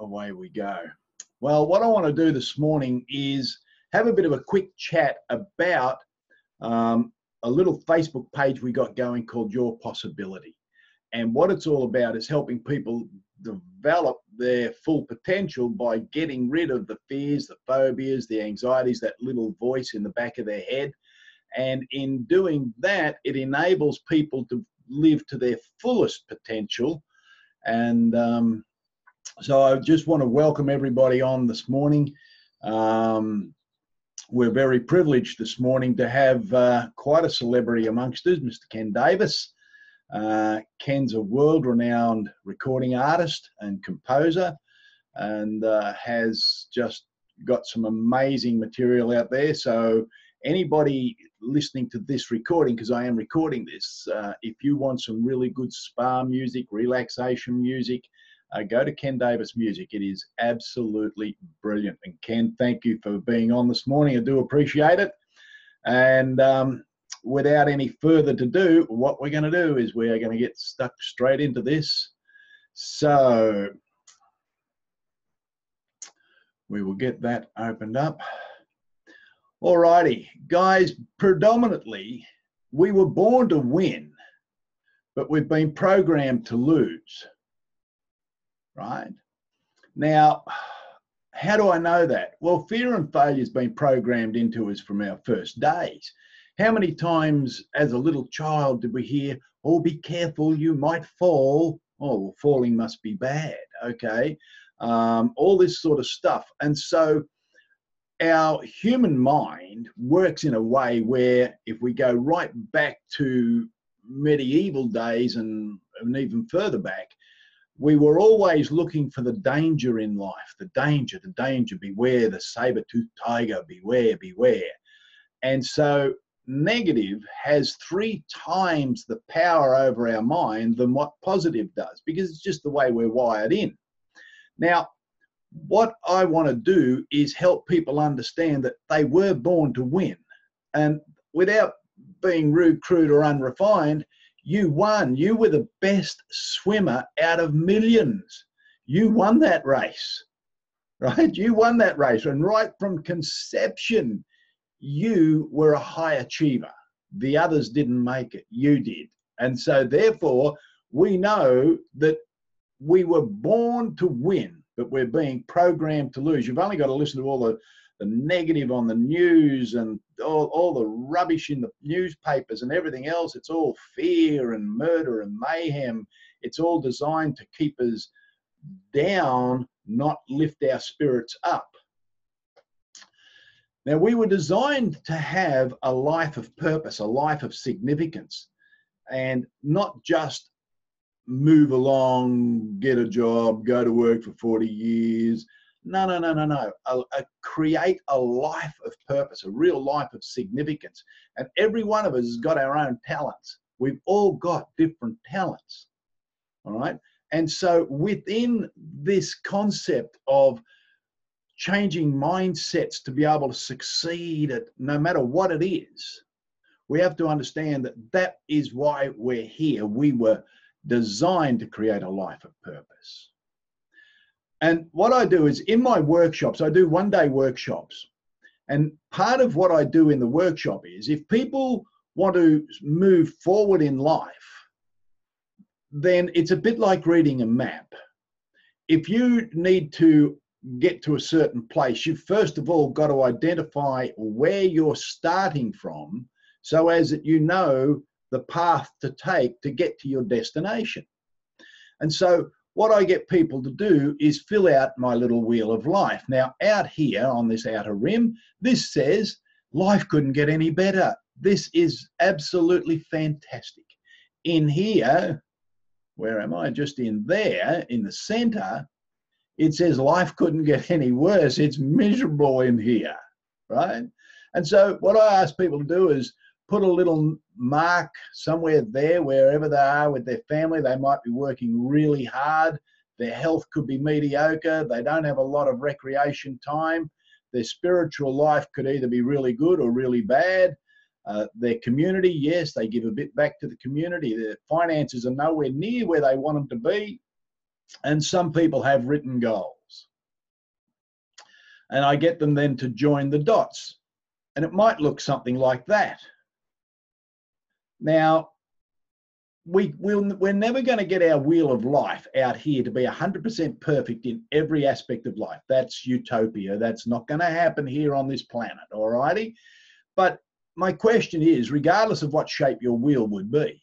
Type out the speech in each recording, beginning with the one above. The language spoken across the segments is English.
away we go. Well, what I want to do this morning is have a bit of a quick chat about a little Facebook page we got going called Your Possibility. And what it's all about is helping people develop their full potential by getting rid of the fears, the phobias, the anxieties, that little voice in the back of their head. And in doing that, it enables people to live to their fullest potential. And so I just want to welcome everybody on this morning. We're very privileged this morning to have quite a celebrity amongst us, Mr. Ken Davis. Ken's a world-renowned recording artist and composer, and has just got some amazing material out there. So anybody listening to this recording, because I am recording this, if you want some really good spa music, relaxation music, go to Ken Davis Music. It is absolutely brilliant. And Ken, thank you for being on this morning. I do appreciate it. And without any further ado, what we're going to do is we are going to get stuck straight into this. So we will get that opened up. Alrighty, guys, predominantly we were born to win, but we've been programmed to lose. Right? Now, how do I know that? Well, fear and failure has been programmed into us from our first days. How many times as a little child did we hear, oh, be careful, you might fall. Oh, well, falling must be bad, okay? All this sort of stuff. And so our human mind works in a way where if we go right back to medieval days and even further back, we were always looking for the danger in life, the danger, beware the saber-toothed tiger, beware, beware. And so negative has 3 times the power over our mind than what positive does, because it's just the way we're wired in. Now, what I want to do is help people understand that they were born to win. And without being rude, crude, or unrefined, you won. You were the best swimmer out of millions. You won that race, right? You won that race. And right from conception, you were a high achiever. The others didn't make it. You did. And so therefore, we know that we were born to win, but we're being programmed to lose. You've only got to listen to all the negative on the news and all the rubbish in the newspapers and everything else. It's all fear and murder and mayhem. It's all designed to keep us down, not lift our spirits up. Now, we were designed to have a life of purpose, a life of significance, and not just move along, get a job, go to work for 40 years. No. Create a life of purpose, a real life of significance. And every one of us has got our own talents. We've all got different talents, all right? And so within this concept of changing mindsets to be able to succeed at no matter what it is, we have to understand that that is why we're here. We were designed to create a life of purpose. And what I do is in my workshops, I do one-day workshops. And part of what I do in the workshop is if people want to move forward in life, then it's a bit like reading a map. If you need to get to a certain place, you've first of all got to identify where you're starting from so as that you know the path to take to get to your destination. And so what I get people to do is fill out my little wheel of life. Now, out here on this outer rim, this says life couldn't get any better. This is absolutely fantastic. In here, where am I? Just in there, in the center, it says life couldn't get any worse. It's miserable in here, right? And so what I ask people to do is put a little mark somewhere there, wherever they are with their family. They might be working really hard. Their health could be mediocre. They don't have a lot of recreation time. Their spiritual life could either be really good or really bad. Their community, yes, they give a bit back to the community. Their finances are nowhere near where they want them to be. And some people have written goals. And I get them then to join the dots. And it might look something like that. Now, we're never going to get our wheel of life out here to be 100% perfect in every aspect of life. That's utopia. That's not going to happen here on this planet, all righty? But my question is, regardless of what shape your wheel would be,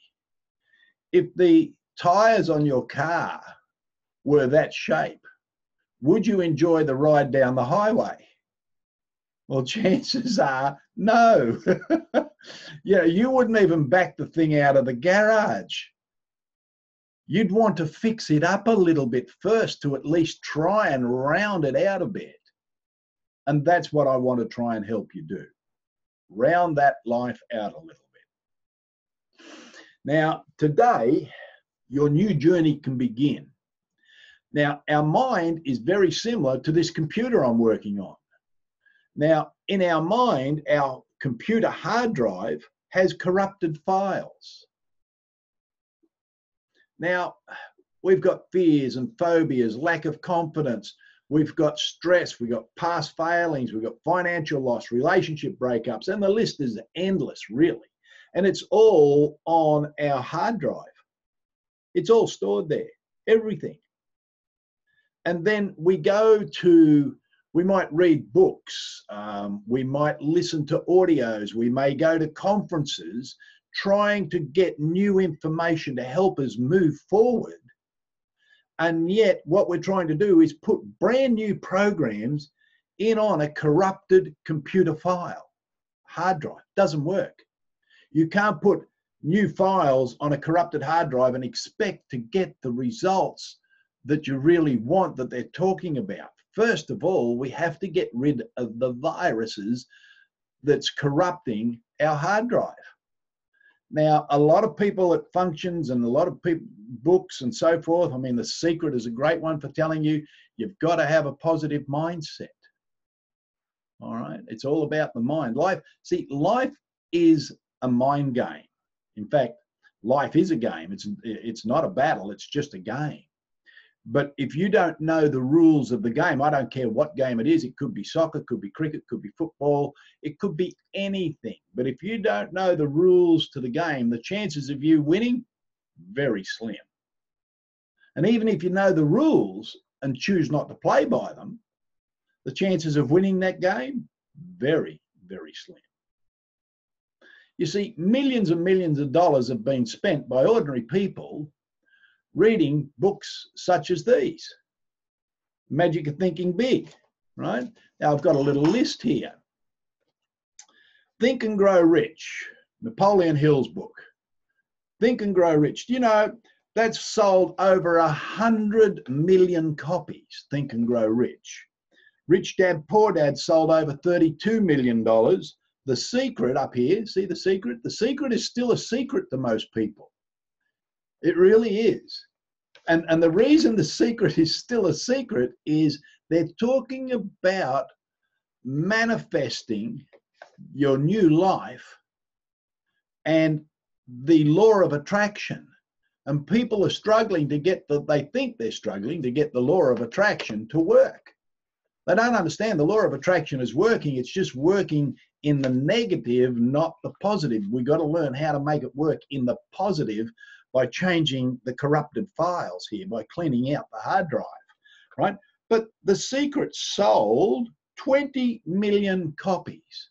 if the tires on your car were that shape, would you enjoy the ride down the highway? Well, chances are no. Yeah, you wouldn't even back the thing out of the garage. You'd want to fix it up a little bit first to at least try and round it out a bit. And that's what I want to try and help you do. Round that life out a little bit. Now, today, your new journey can begin. Now, our mind is very similar to this computer I'm working on. Now, in our mind, our computer hard drive has corrupted files. Now, we've got fears and phobias, lack of confidence. We've got stress. We've got past failings. We've got financial loss, relationship breakups, and the list is endless, really. And it's all on our hard drive. It's all stored there, everything. And then we might read books, we might listen to audios, we may go to conferences trying to get new information to help us move forward. And yet what we're trying to do is put brand new programs in on a corrupted computer file, hard drive. Doesn't work. You can't put new files on a corrupted hard drive and expect to get the results that you really want, that they're talking about. First of all, we have to get rid of the viruses that's corrupting our hard drive. Now, a lot of people at functions and a lot of people, books and so forth, I mean, The Secret is a great one for telling you, you've got to have a positive mindset. All right? It's all about the mind. Life is a mind game. In fact, life is a game. It's not a battle. It's just a game. But if you don't know the rules of the game, I don't care what game it is. It could be soccer, could be cricket, could be football. It could be anything. But if you don't know the rules to the game, the chances of you winning, very slim. And even if you know the rules and choose not to play by them, the chances of winning that game, very, very slim. You see, millions and millions of dollars have been spent by ordinary people reading books such as these. Magic of Thinking Big, right? Now I've got a little list here. Think and Grow Rich, Napoleon Hill's book. Think and Grow Rich. You know, that's sold over 100 million copies, Think and Grow Rich. Rich Dad, Poor Dad sold over $32 million. The Secret up here, see The Secret? The Secret is still a secret to most people. It really is. And the reason The Secret is still a secret is they're talking about manifesting your new life and the law of attraction. And people are struggling to get they think they're struggling to get the law of attraction to work. They don't understand the law of attraction is working. It's just working in the negative, not the positive. We've got to learn how to make it work in the positive by changing the corrupted files here, by cleaning out the hard drive, right? But The Secret sold 20 million copies.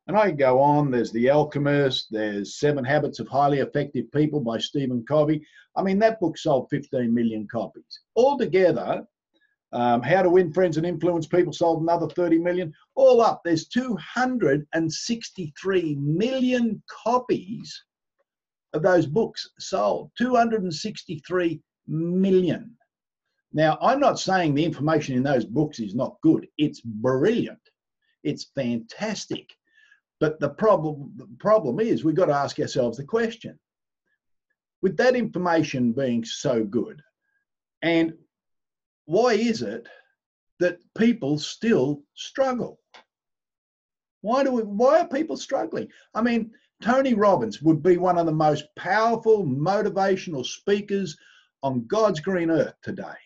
And I go on, there's The Alchemist, there's 7 Habits of Highly Effective People by Stephen Covey. I mean, that book sold 15 million copies. Altogether, How to Win Friends and Influence People sold another 30 million. All up, there's 263 million copies of those books sold. 263 million. Now, I'm not saying the information in those books is not good. It's brilliant. It's fantastic. But the problem is we've got to ask ourselves the question. With that information being so good, and why is it that people still struggle? Why are people struggling? I mean, Tony Robbins would be one of the most powerful motivational speakers on God's green earth today.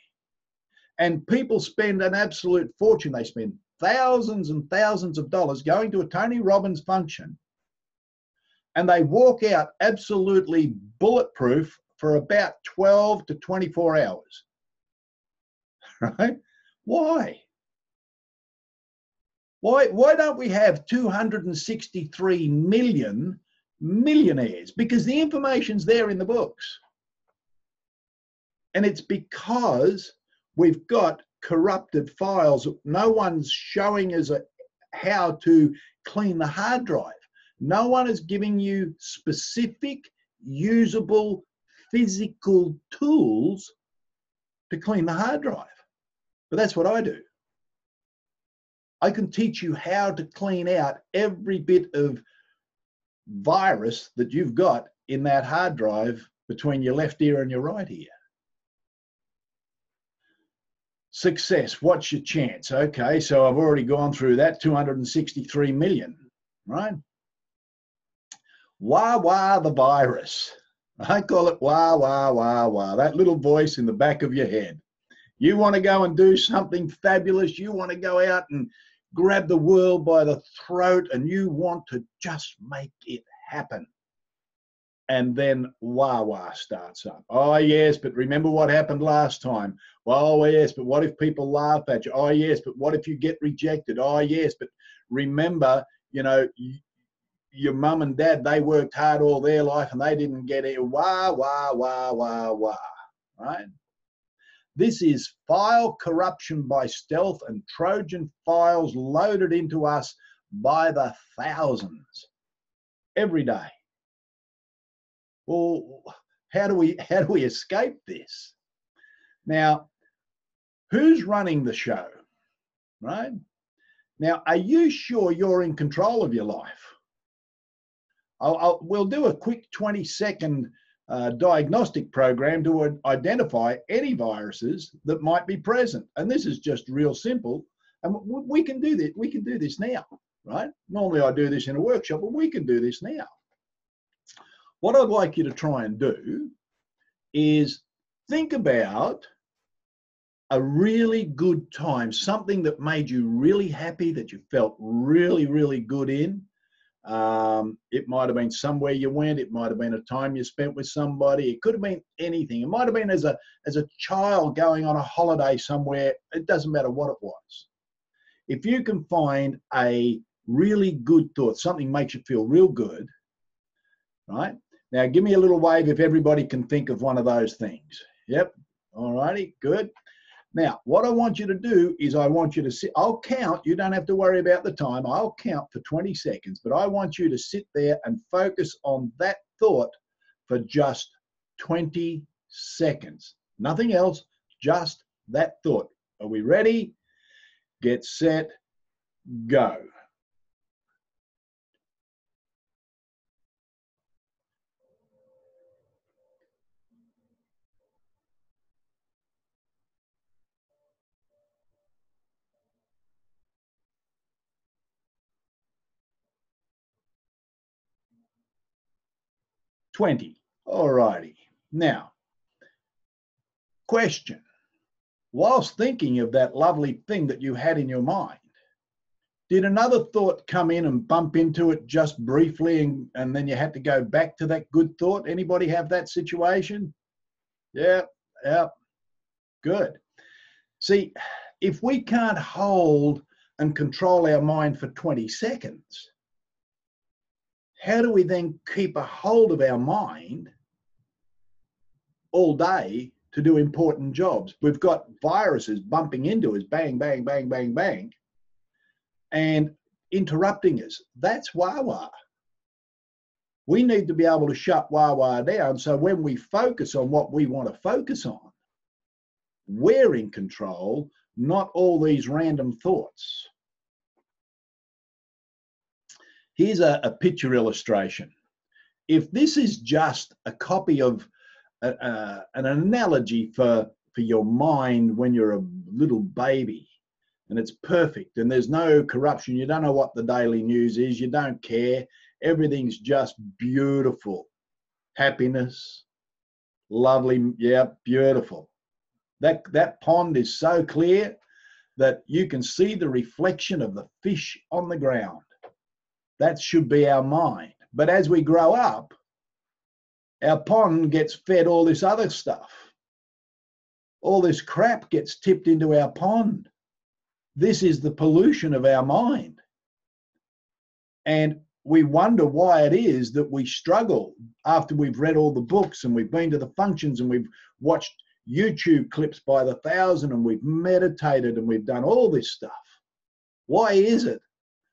And people spend an absolute fortune. They spend thousands and thousands of dollars going to a Tony Robbins function, and they walk out absolutely bulletproof for about 12 to 24 hours, right? Why? Why don't we have 263 million millionaires? Because the information's there in the books. And it's because we've got corrupted files. No one's showing us how to clean the hard drive. No one is giving you specific, usable, physical tools to clean the hard drive. But that's what I do. I can teach you how to clean out every bit of virus that you've got in that hard drive between your left ear and your right ear. Success, what's your chance? Okay, so I've already gone through that, 263 million, right? Wah, wah, the virus. I call it wah, wah, wah, wah, that little voice in the back of your head. You want to go and do something fabulous. You want to go out and grab the world by the throat, and you want to just make it happen. And then wah-wah starts up. Oh, yes, but remember what happened last time. Oh, yes, but what if people laugh at you? Oh, yes, but what if you get rejected? Oh, yes, but remember, you know, your mum and dad, they worked hard all their life and they didn't get it. Wah, wah, wah, wah, wah, right? This is file corruption by stealth and Trojan files loaded into us by the thousands every day. Well, how do we escape this? Now, who's running the show, right? Now, are you sure you're in control of your life? We'll do a quick 20-second diagnostic program to identify any viruses that might be present. And this is just real simple. And we can do this. We can do this now, right? Normally I do this in a workshop, but we can do this now. What I'd like you to try and do is think about a really good time, something that made you really happy, that you felt really, really good in. It might have been somewhere you went. It might have been a time you spent with somebody. It could have been anything. It might have been as a child going on a holiday somewhere. It doesn't matter what it was. If you can find a really good thought, something makes you feel real good, right? Now, give me a little wave if everybody can think of one of those things. Yep. All righty. Good. Now, what I want you to do is I want you to sit. I'll count. You don't have to worry about the time. I'll count for 20 seconds, but I want you to sit there and focus on that thought for just 20 seconds. Nothing else, just that thought. Are we ready? Get set, go. $20. All righty. Now, question. Whilst thinking of that lovely thing that you had in your mind, did another thought come in and bump into it just briefly and then you had to go back to that good thought? Anybody have that situation? Yeah, good. See, if we can't hold and control our mind for 20 seconds, how do we then keep a hold of our mind all day to do important jobs? We've got viruses bumping into us, bang, bang, bang, bang, bang, and interrupting us. That's wah-wah. We need to be able to shut wah-wah down, so when we focus on what we want to focus on, we're in control, not all these random thoughts. Here's a picture illustration. If this is just a copy of an analogy for your mind when you're a little baby, and it's perfect, and there's no corruption, you don't know what the daily news is, you don't care, everything's just beautiful. Happiness, lovely, yeah, beautiful. That pond is so clear, that you can see the reflection of the fish on the ground. That should be our mind. But as we grow up, our pond gets fed all this other stuff. All this crap gets tipped into our pond. This is the pollution of our mind. And we wonder why it is that we struggle after we've read all the books and we've been to the functions and we've watched YouTube clips by the thousand and we've meditated and we've done all this stuff. Why is it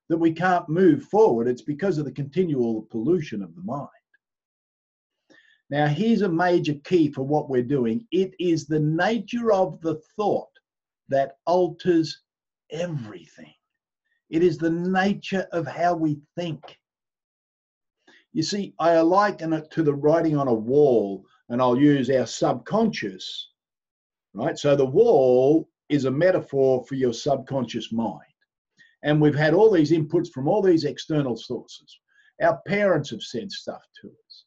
that we can't move forward? It's because of the continual pollution of the mind. Now, here's a major key for what we're doing. It is the nature of the thought that alters everything. It is the nature of how we think. You see, I liken it to the writing on a wall, and I'll use our subconscious, right? So the wall is a metaphor for your subconscious mind. And we've had all these inputs from all these external sources. Our parents have said stuff to us.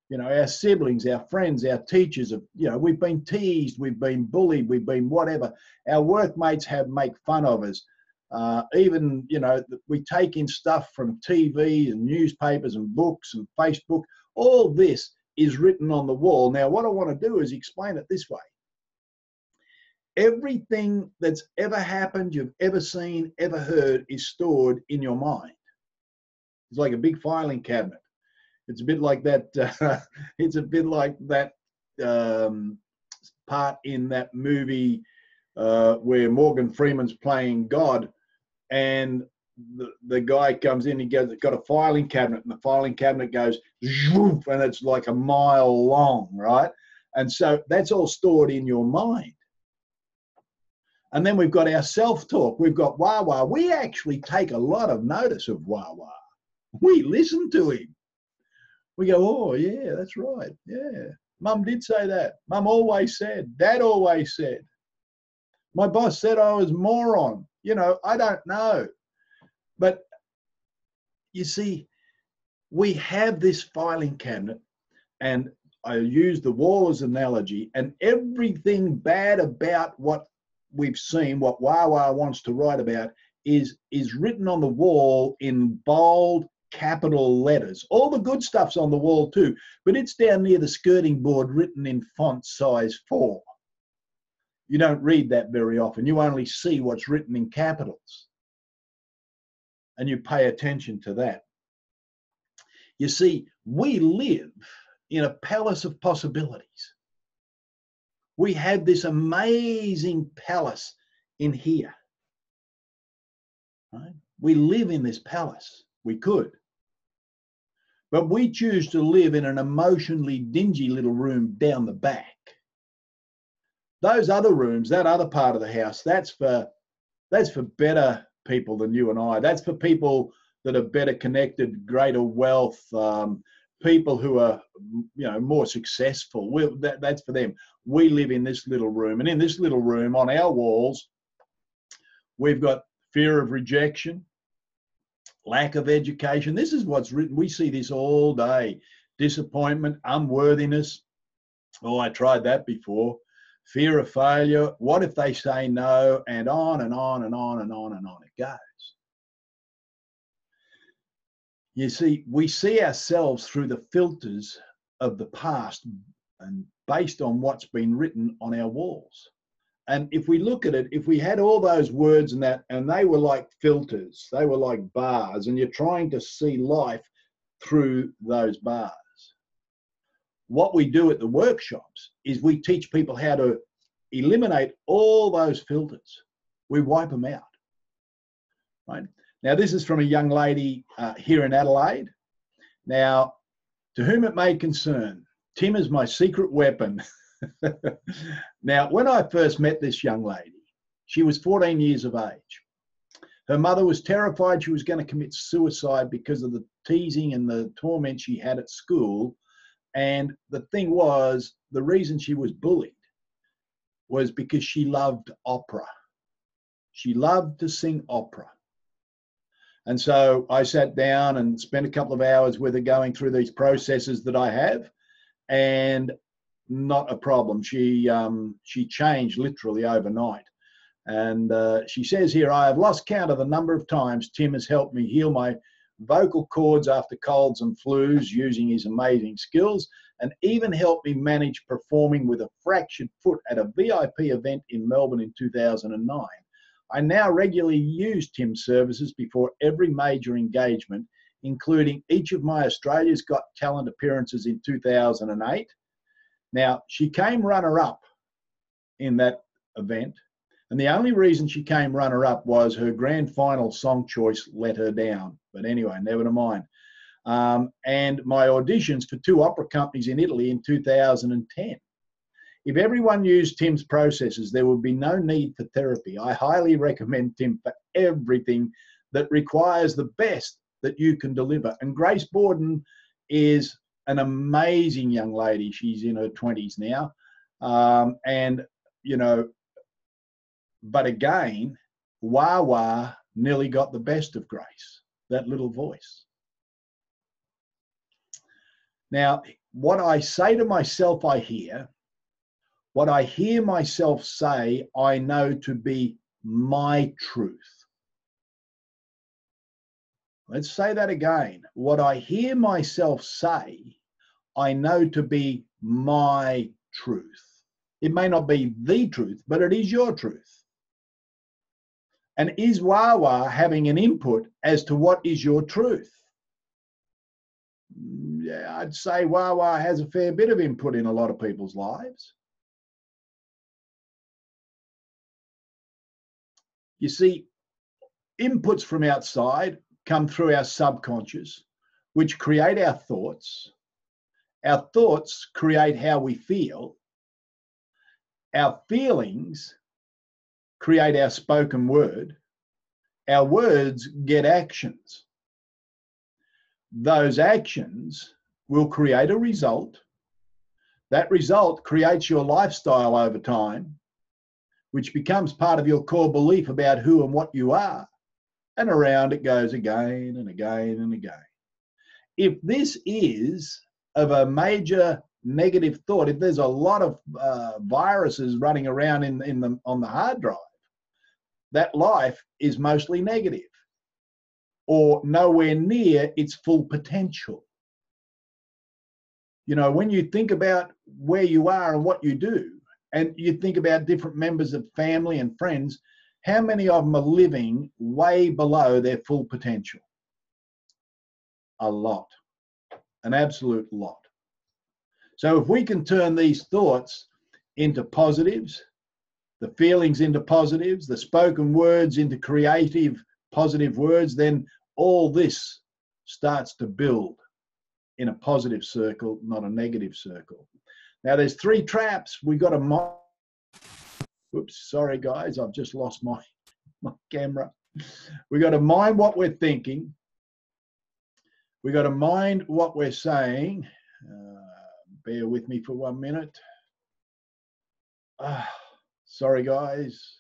You know, our siblings, our friends, our teachers have, you know, we've been teased, we've been bullied, we've been whatever. Our workmates have make fun of us. Even, you know, we take in stuff from TV and newspapers and books and Facebook. All this is written on the wall. Now, what I want to do is explain it this way. Everything that's ever happened, you've ever seen, ever heard is stored in your mind. It's like a big filing cabinet. It's a bit like that. It's a bit like that part in that movie where Morgan Freeman's playing God, and the guy comes in. He goes, got a filing cabinet, and the filing cabinet goes, and it's like a mile long, right? And so that's all stored in your mind. And then we've got our self-talk. We've got Wah-Wah. We actually take a lot of notice of Wah-Wah. We listen to him. We go, oh, yeah, that's right. Yeah. Mum did say that. Mum always said. Dad always said. My boss said I was a moron. You know, I don't know. But you see, we have this filing cabinet, and I use the wall as an analogy, and everything bad about what we've seen, what Wah-Wah wants to write about, is written on the wall in bold capital letters. All the good stuff's on the wall too, but it's down near the skirting board written in font size 4. You don't read that very often. You only see what's written in capitals. And you pay attention to that. You see, we live in a palace of possibilities. We have this amazing palace in here. Right? We live in this palace. We could. But we choose to live in an emotionally dingy little room down the back. Those other rooms, that other part of the house, that's for better people than you and I. That's for people that are better connected, greater wealth, people who are, you know, more successful. That's for them. We live in this little room, and in this little room, on our walls, we've got fear of rejection, lack of education. This is what's written. We see this all day. Disappointment, unworthiness. Oh, I tried that before. Fear of failure. What if they say no? And on and on and on and on and on it goes. You see, we see ourselves through the filters of the past and based on what's been written on our walls. And if we look at it, if we had all those words and that, and they were like filters, they were like bars, and you're trying to see life through those bars. What we do at the workshops is we teach people how to eliminate all those filters. We wipe them out, right? Now, this is from a young lady here in Adelaide. Now, to whom it may concern, Tim is my secret weapon. Now, when I first met this young lady, she was 14 years of age. Her mother was terrified she was going to commit suicide because of the teasing and the torment she had at school. And the thing was, the reason she was bullied was because she loved opera. She loved to sing opera. And so I sat down and spent a couple of hours with her going through these processes that I have, and not a problem. She changed literally overnight. And she says here, I have lost count of the number of times Tim has helped me heal my vocal cords after colds and flus using his amazing skills, and even helped me manage performing with a fractured foot at a VIP event in Melbourne in 2009. I now regularly use Tim's services before every major engagement, including each of my Australia's Got Talent appearances in 2008. Now, she came runner-up in that event, and the only reason she came runner-up was her grand final song choice let her down. But anyway, never mind. And my auditions for 2 opera companies in Italy in 2010. If everyone used Tim's processes, there would be no need for therapy. I highly recommend Tim for everything that requires the best that you can deliver. And Grace Borden is an amazing young lady. She's in her 20s now. And, you know, but again, Wah Wah nearly got the best of Grace, that little voice. Now, what I say to myself, I hear. What I hear myself say, I know to be my truth. Let's say that again. What I hear myself say, I know to be my truth. It may not be the truth, but it is your truth. And is Wah Wah having an input as to what is your truth? Yeah, I'd say Wah Wah has a fair bit of input in a lot of people's lives. You see, inputs from outside come through our subconscious, which create our thoughts. Our thoughts create how we feel. Our feelings create our spoken word. Our words get actions. Those actions will create a result. That result creates your lifestyle over time, which becomes part of your core belief about who and what you are. And around it goes again and again and again. If this is of a major negative thought, if there's a lot of viruses running around on the hard drive, that life is mostly negative or nowhere near its full potential. You know, when you think about where you are and what you do, and you think about different members of family and friends, how many of them are living way below their full potential? A lot, an absolute lot. So if we can turn these thoughts into positives, the feelings into positives, the spoken words into creative, positive words, then all this starts to build in a positive circle, not a negative circle. Now, there's 3 traps. We got to Oops, sorry guys, I've just lost my camera. We got to mind what we're thinking. We got to mind what we're saying. Bear with me for 1 minute. Sorry guys.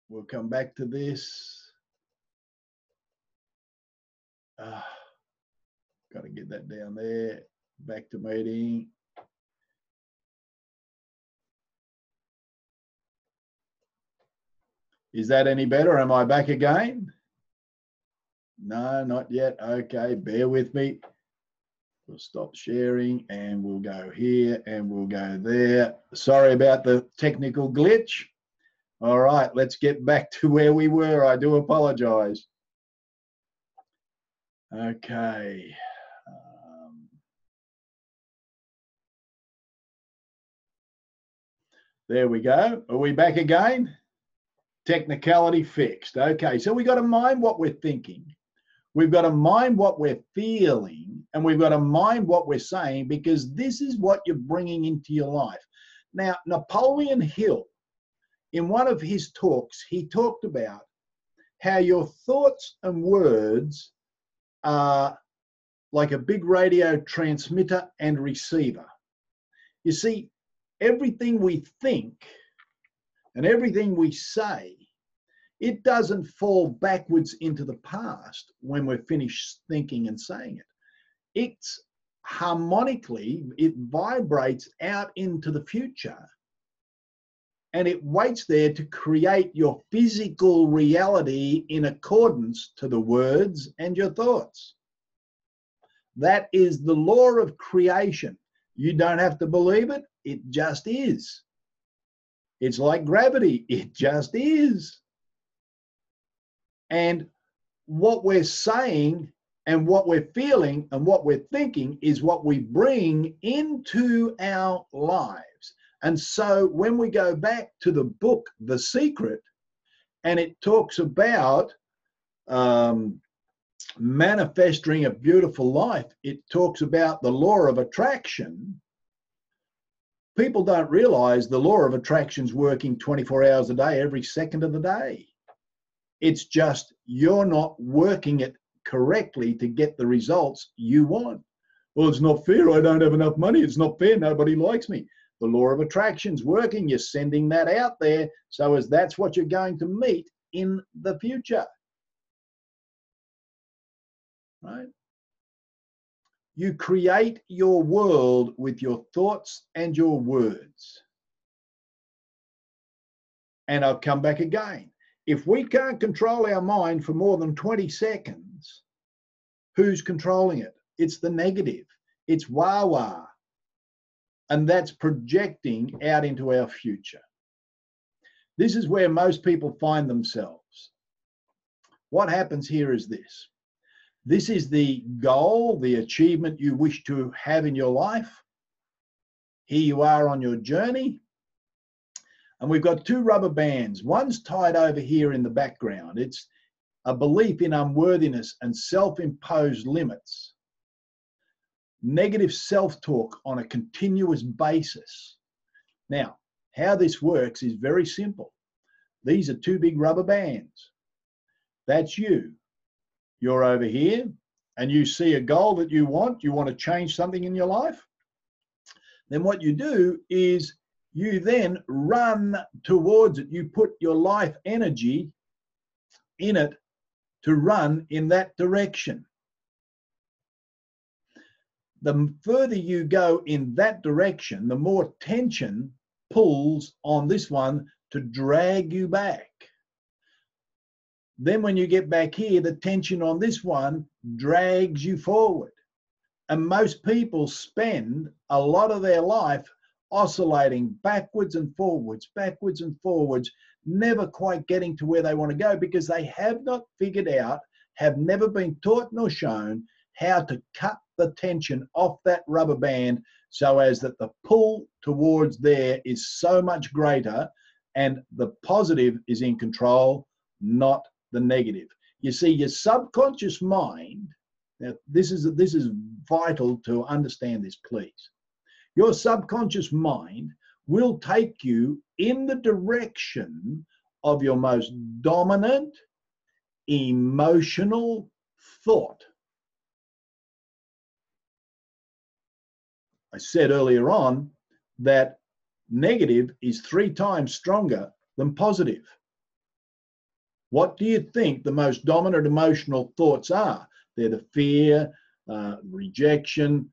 We'll come back to this. Got to get that down there. Back to meeting. Is that any better? Am I back again? No, not yet. Okay, bear with me. We'll stop sharing and we'll go here and we'll go there. Sorry about the technical glitch. All right, let's get back to where we were. I do apologize. Okay. There we go. Are we back again? Technicality fixed. Okay, so we got to mind what we're thinking. We've got to mind what we're feeling, and we've got to mind what we're saying, because this is what you're bringing into your life. Now, Napoleon Hill, in one of his talks, he talked about how your thoughts and words are like a big radio transmitter and receiver. You see, everything we think and everything we say, it doesn't fall backwards into the past when we're finished thinking and saying it. It's harmonically, it vibrates out into the future. and it waits there to create your physical reality in accordance to the words and your thoughts. That is the law of creation. You don't have to believe it, it just is. It's like gravity, it just is. And what we're saying and what we're feeling and what we're thinking is what we bring into our lives. And so when we go back to the book, The Secret, and it talks about manifesting a beautiful life, it talks about the law of attraction. People don't realize the law of attraction's working 24 hours a day, every second of the day. It's just you're not working it correctly to get the results you want. Well, it's not fair. I don't have enough money. It's not fair. Nobody likes me. The law of attraction's working. You're sending that out there. So as that's what you're going to meet in the future. Right? You create your world with your thoughts and your words. And I'll come back again. If we can't control our mind for more than 20 seconds, who's controlling it? It's the negative. It's wah-wah. And that's projecting out into our future. This is where most people find themselves. What happens here is this. This is the goal, the achievement you wish to have in your life. Here you are on your journey. And we've got two rubber bands. One's tied over here in the background. It's a belief in unworthiness and self-imposed limits. Negative self-talk on a continuous basis. Now, how this works is very simple. These are two big rubber bands. That's you. You're over here and you see a goal that you want to change something in your life. Then what you do is you then run towards it. You put your life energy in it to run in that direction. The further you go in that direction, the more tension pulls on this one to drag you back. Then when you get back here, the tension on this one drags you forward. And most people spend a lot of their life oscillating backwards and forwards, never quite getting to where they want to go because they have not figured out, have never been taught nor shown how to cut the tension off that rubber band so as that the pull towards there is so much greater and the positive is in control, not the negative. You see, your subconscious mind, now this is vital to understand this, please. Your subconscious mind will take you in the direction of your most dominant emotional thought. I said earlier on that negative is 3 times stronger than positive. What do you think the most dominant emotional thoughts are? They're the fear, rejection,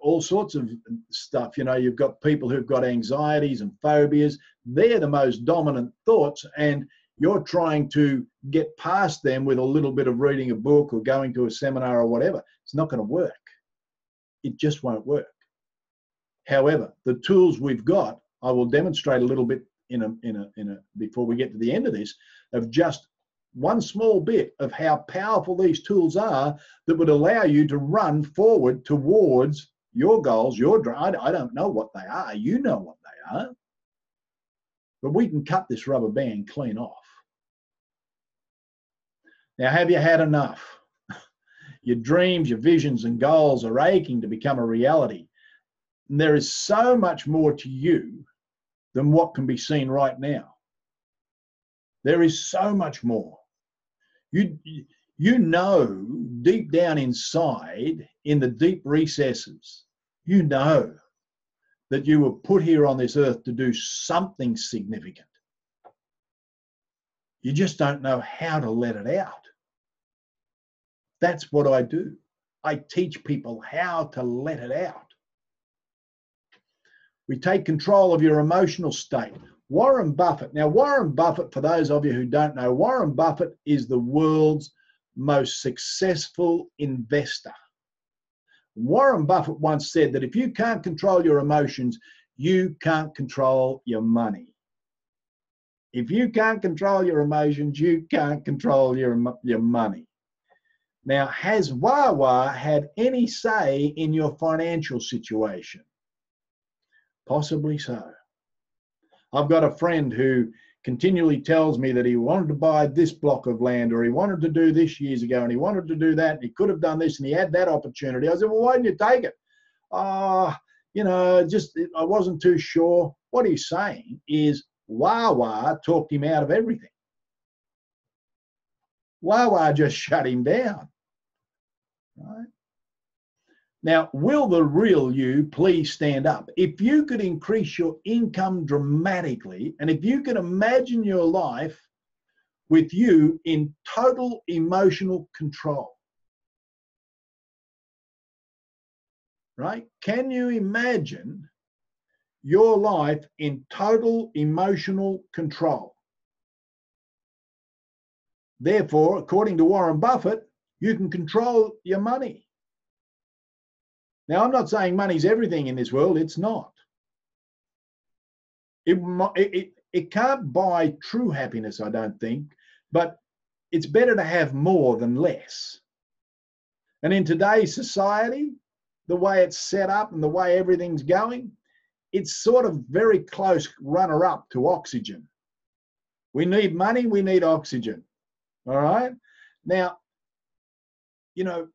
all sorts of stuff. You know, you've got people who've got anxieties and phobias. They're the most dominant thoughts, and you're trying to get past them with a little bit of reading a book or going to a seminar or whatever. It's not going to work. It just won't work. However, the tools we've got, I will demonstrate a little bit before we get to the end of this, of just one small bit of how powerful these tools are that would allow you to run forward towards your goals, I don't know what they are. You know what they are. But we can cut this rubber band clean off. Now, have you had enough? Your dreams, your visions and goals are aching to become a reality. And there is so much more to you than what can be seen right now. There is so much more. You know deep down inside, in the deep recesses, you know that you were put here on this earth to do something significant. You just don't know how to let it out. That's what I do. I teach people how to let it out. We take control of your emotional state. Warren Buffett. Now, Warren Buffett, for those of you who don't know, Warren Buffett is the world's most successful investor. Warren Buffett once said that if you can't control your emotions, you can't control your money. If you can't control your emotions, you can't control your money. Now, has Wawa had any say in your financial situation? Possibly so. I've got a friend who continually tells me that he wanted to buy this block of land, or he wanted to do this years ago, and he wanted to do that, and he could have done this, and he had that opportunity. I said, well, why didn't you take it? You know, just I wasn't too sure. What he's saying is Wawa talked him out of everything. Wawa just shut him down. Right? Now, will the real you please stand up? If you could increase your income dramatically, and if you could imagine your life with you in total emotional control, right? Can you imagine your life in total emotional control? Therefore, according to Warren Buffett, you can control your money. Now, I'm not saying money's everything in this world. It's not. It can't buy true happiness, I don't think, but it's better to have more than less. And in today's society, the way it's set up and the way everything's going, it's sort of very close runner-up to oxygen. We need money, we need oxygen. All right? Now, you know,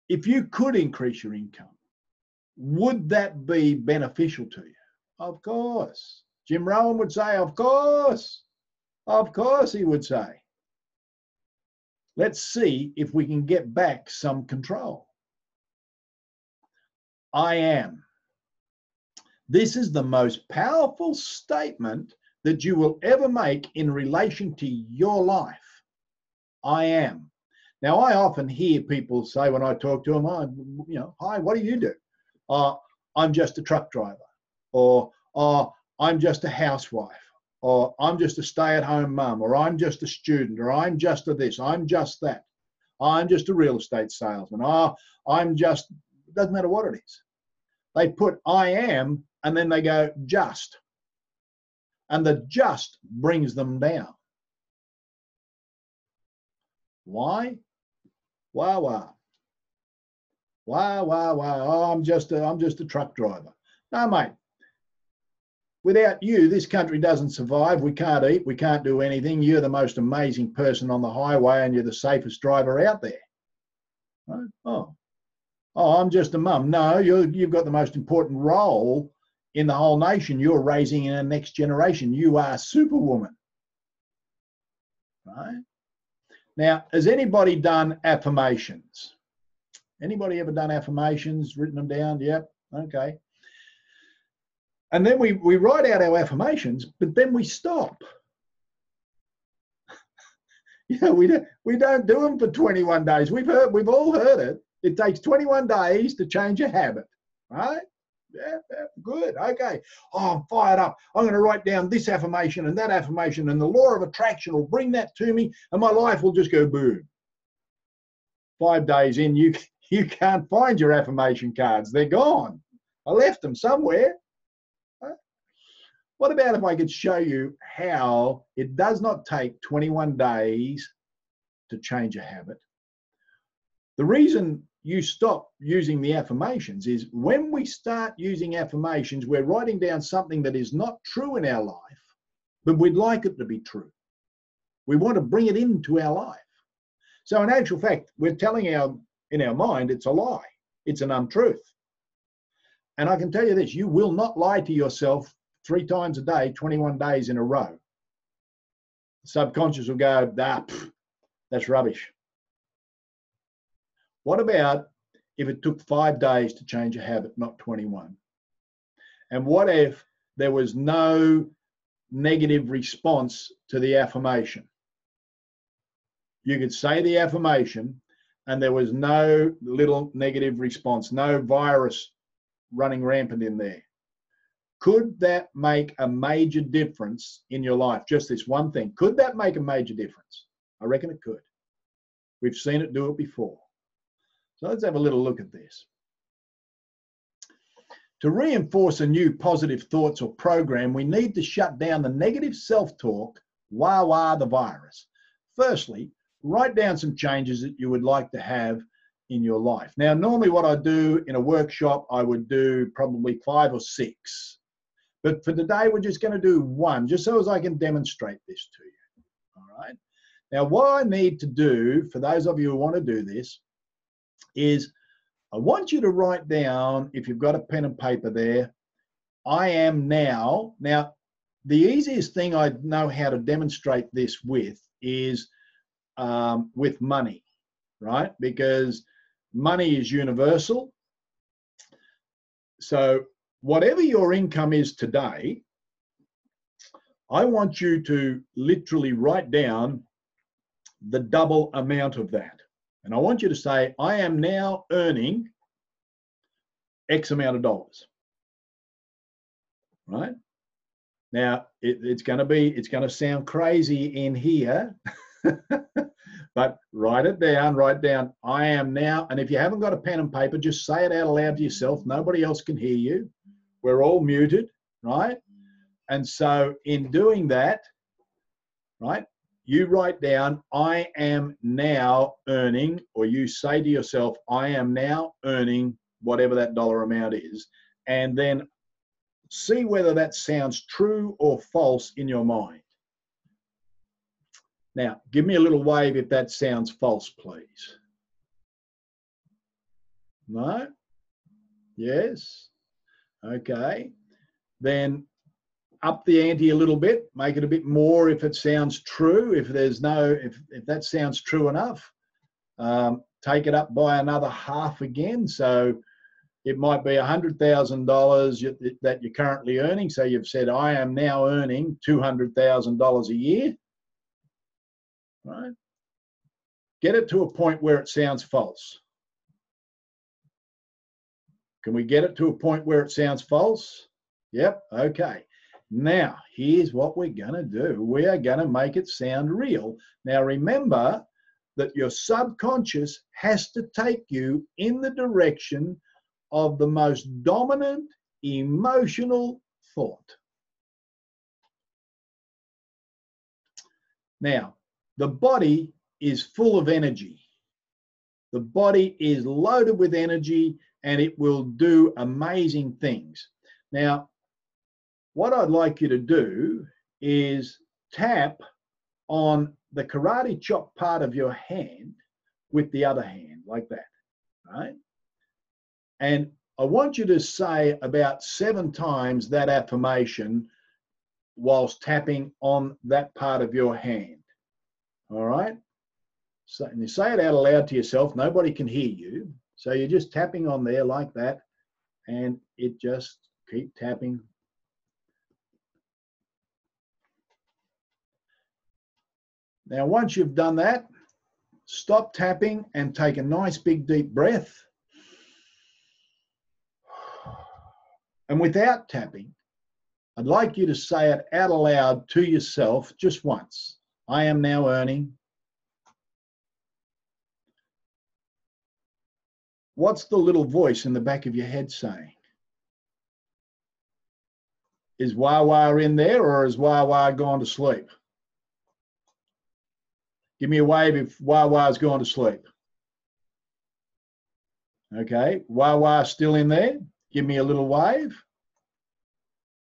if you could increase your income, would that be beneficial to you? Of course. Jim Rohn would say, of course. Of course he would say. Let's see if we can get back some control. I am. This is the most powerful statement that you will ever make in relation to your life. I am. Now, I often hear people say when I talk to them, hi, what do you do? I'm just a truck driver, or I'm just a housewife, or I'm just a stay-at-home mum, or I'm just a student, or I'm just a this, I'm just that. I'm just a real estate salesman. I'm just, it doesn't matter what it is. They put I am, and then they go just. And the just brings them down. Why? Wah. Oh, I'm just a truck driver. No, mate. Without you, this country doesn't survive. We can't eat. We can't do anything. You're the most amazing person on the highway, and you're the safest driver out there. Right? Oh, I'm just a mum. No, you've got the most important role in the whole nation. You're raising in the next generation. You are Superwoman. Right? Now, has anybody done affirmations? Anybody ever done affirmations, written them down? Yep, okay. And then we write out our affirmations, but then we stop. We don't do them for 21 days. We've all heard it. It takes 21 days to change a habit, right? Yeah, good, okay. Oh, I'm fired up. I'm going to write down this affirmation and that affirmation, and the law of attraction will bring that to me, and my life will just go boom. 5 days in, you can't find your affirmation cards. They're gone. I left them somewhere. What about if I could show you how it does not take 21 days to change a habit? The reason you stop using the affirmations is when we start using affirmations, we're writing down something that is not true in our life, but we'd like it to be true. We want to bring it into our life. So in actual fact, we're telling in our mind it's a lie. It's an untruth. And I can tell you this, you will not lie to yourself 3 times a day, 21 days in a row. The subconscious will go, that's rubbish. What about if it took 5 days to change a habit, not 21? And what if there was no negative response to the affirmation? You could say the affirmation and there was no little negative response, no virus running rampant in there. Could that make a major difference in your life? Just this one thing. Could that make a major difference? I reckon it could. We've seen it do it before. So let's have a little look at this. To reinforce a new positive thoughts or program, we need to shut down the negative self-talk, wah the virus. Firstly, write down some changes that you would like to have in your life. Now, normally what I do in a workshop, I would do probably 5 or 6. But for today, we're just going to do 1, just so as I can demonstrate this to you. All right. Now, what I need to do, for those of you who want to do this, is I want you to write down, if you've got a pen and paper there, I am now. Now, the easiest thing I know how to demonstrate this with is with money, right? Because money is universal. So whatever your income is today, I want you to literally write down the double amount of that. And I want you to say, I am now earning X amount of dollars, right? Now, it's going to sound crazy in here, but write down, I am now, and if you haven't got a pen and paper, just say it out aloud to yourself. Nobody else can hear you. We're all muted, right? And so in doing that, right, you write down, I am now earning, or you say to yourself, I am now earning whatever that dollar amount is, and then see whether that sounds true or false in your mind. Now, give me a little wave if that sounds false, please. No? Yes? Okay. Then up the ante a little bit, make it a bit more if it sounds true. If that sounds true enough, take it up by another half again. So it might be $100,000 that you're currently earning. So you've said, I am now earning $200,000 a year, right? Get it to a point where it sounds false. Can we get it to a point where it sounds false? Yep, okay. Now, here's what we're going to do. We are going to make it sound real. Now, remember that your subconscious has to take you in the direction of the most dominant emotional thought. Now, the body is full of energy. The body is loaded with energy and it will do amazing things. Now, what I'd like you to do is tap on the karate chop part of your hand with the other hand, like that, right? And I want you to say about 7 times that affirmation whilst tapping on that part of your hand, all right? So, and you say it out aloud to yourself, nobody can hear you. So you're just tapping on there like that, and it just keep tapping. Now, once you've done that, stop tapping and take a nice big deep breath. And without tapping, I'd like you to say it out aloud to yourself just once. I am now earning. What's the little voice in the back of your head saying? Is Wah-Wah in there, or is Wah-Wah gone to sleep? Give me a wave if Wah-Wah's gone to sleep. Okay, Wah-Wah still in there? Give me a little wave.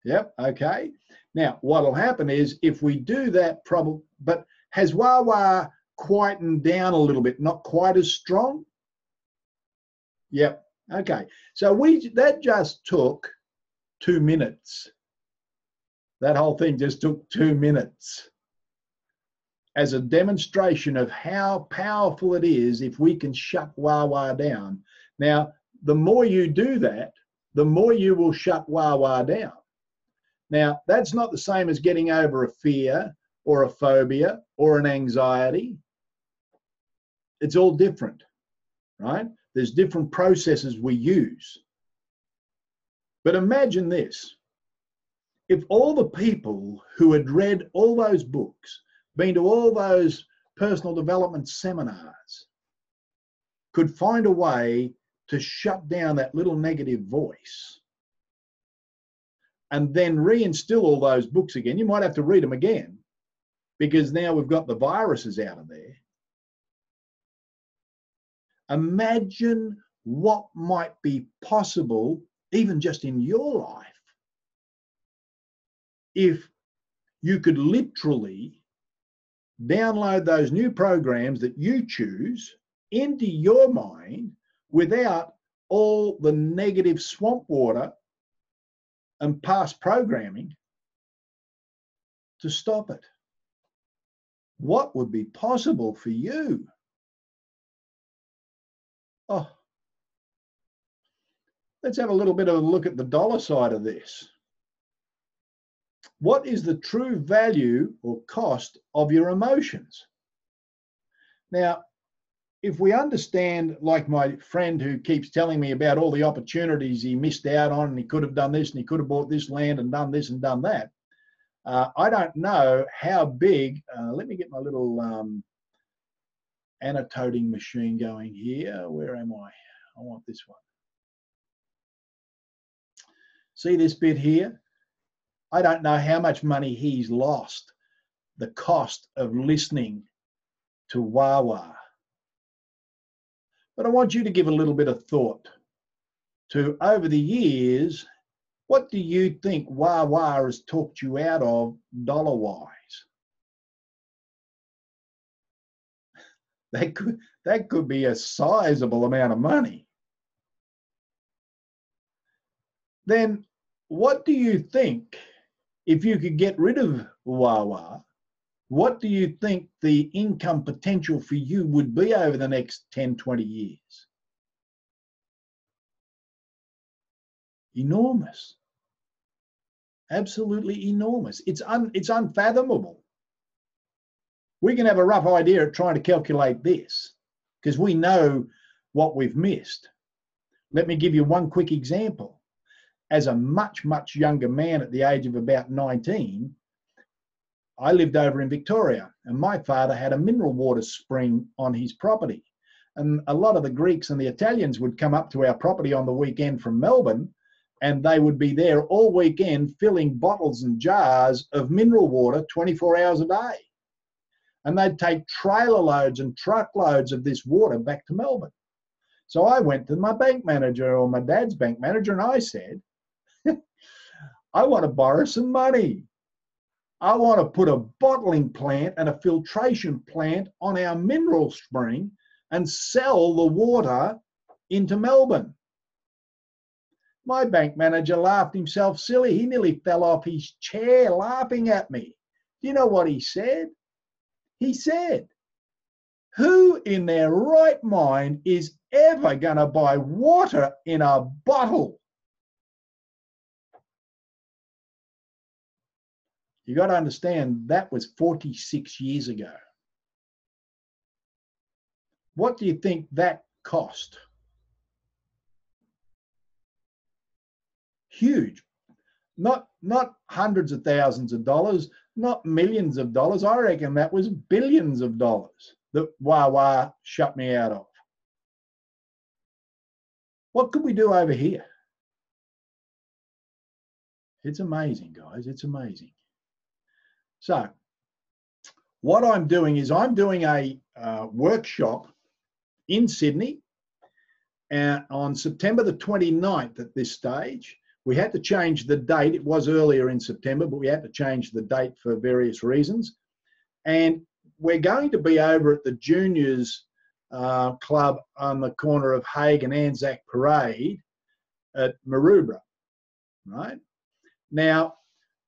Yep, okay. Now, what'll happen is if we do that, but has Wah-Wah quietened down a little bit, not quite as strong? Yep, okay. So that just took 2 minutes. That whole thing just took 2 minutes as a demonstration of how powerful it is if we can shut Wah-Wah down. Now, the more you do that, the more you will shut Wah-Wah down. Now, that's not the same as getting over a fear or a phobia or an anxiety. It's all different, right? There's different processes we use. But imagine this. If all the people who had read all those books, been to all those personal development seminars, could find a way to shut down that little negative voice and then reinstill all those books again, you might have to read them again because now we've got the viruses out of there. Imagine what might be possible, even just in your life, if you could literally download those new programs that you choose into your mind without all the negative swamp water and past programming to stop it. What would be possible for you? Oh, let's have a little bit of a look at the dollar side of this. What is the true value or cost of your emotions? Now, if we understand, like my friend who keeps telling me about all the opportunities he missed out on, and he could have done this and he could have bought this land and done this and done that, I don't know how big, let me get my little annotating machine going here. Where am I? I want this one. See this bit here? I don't know how much money he's lost, the cost of listening to wah wah. But I want you to give a little bit of thought to, over the years, what do you think wah wah has talked you out of dollar-wise? That could be a sizable amount of money. Then what do you think, if you could get rid of wah wah, what do you think the income potential for you would be over the next 10, 20 years? Enormous. Absolutely enormous. It's unfathomable. We can have a rough idea of trying to calculate this because we know what we've missed. Let me give you one quick example. As a much, much younger man at the age of about 19, I lived over in Victoria, and my father had a mineral water spring on his property. And a lot of the Greeks and the Italians would come up to our property on the weekend from Melbourne, and they would be there all weekend filling bottles and jars of mineral water 24 hours a day. And they'd take trailer loads and truckloads of this water back to Melbourne. So I went to my bank manager, or my dad's bank manager, and I said, I want to borrow some money. I want to put a bottling plant and a filtration plant on our mineral spring and sell the water into Melbourne. My bank manager laughed himself silly. He nearly fell off his chair laughing at me. Do you know what he said? He said, who in their right mind is ever going to buy water in a bottle? You got to understand that was 46 years ago. What do you think that cost? Huge. Not hundreds of thousands of dollars, not millions of dollars. I reckon that was billions of dollars that wah wah shut me out of. What could we do over here? It's amazing, guys. It's amazing. So what I'm doing is I'm doing a workshop in Sydney on September the 29th at this stage. We had to change the date. It was earlier in September, but we had to change the date for various reasons. And we're going to be over at the Juniors Club on the corner of Hague and Anzac Parade at Maroubra, right? Now,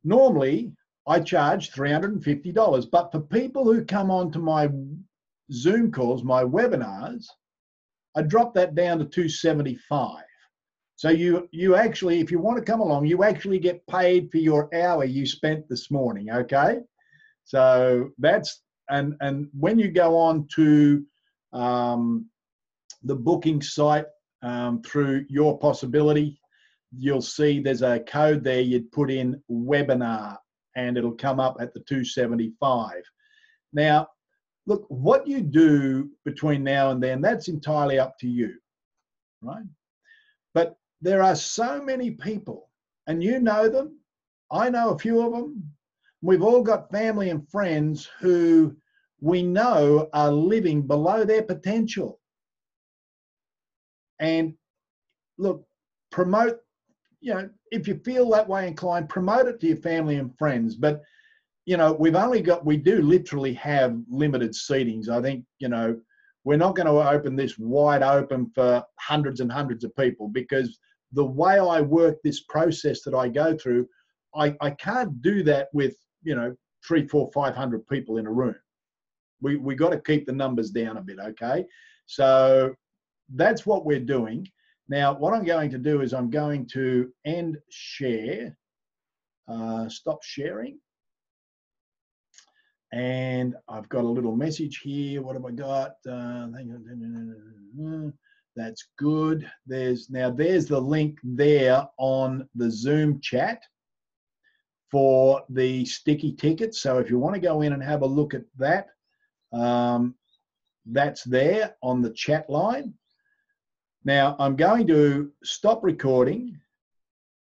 normally I charge $350, but for people who come on to my Zoom calls, my webinars, I drop that down to $275. So you actually, if you want to come along, you actually get paid for your hour you spent this morning, okay? So that's, and when you go on to the booking site through Your Possibility, you'll see there's a code there. You'd put in webinar and it'll come up at the 275. Now, look, what you do between now and then, that's entirely up to you, right? But there are so many people, and you know them. I know a few of them. We've all got family and friends who we know are living below their potential. And look, promote, you know, if you feel that way inclined, promote it to your family and friends. But, you know, we do literally have limited seatings. I think, you know, we're not going to open this wide open for hundreds and hundreds of people, because the way I work this process that I go through, I can't do that with, you know, 300, 400, 500 people in a room. We got to keep the numbers down a bit, okay? So that's what we're doing. Now, what I'm going to do is I'm going to end share, stop sharing. And I've got a little message here. What have I got? That's good. There's the link there on the Zoom chat for the sticky tickets. So if you want to go in and have a look at that, that's there on the chat line. Now I'm going to stop recording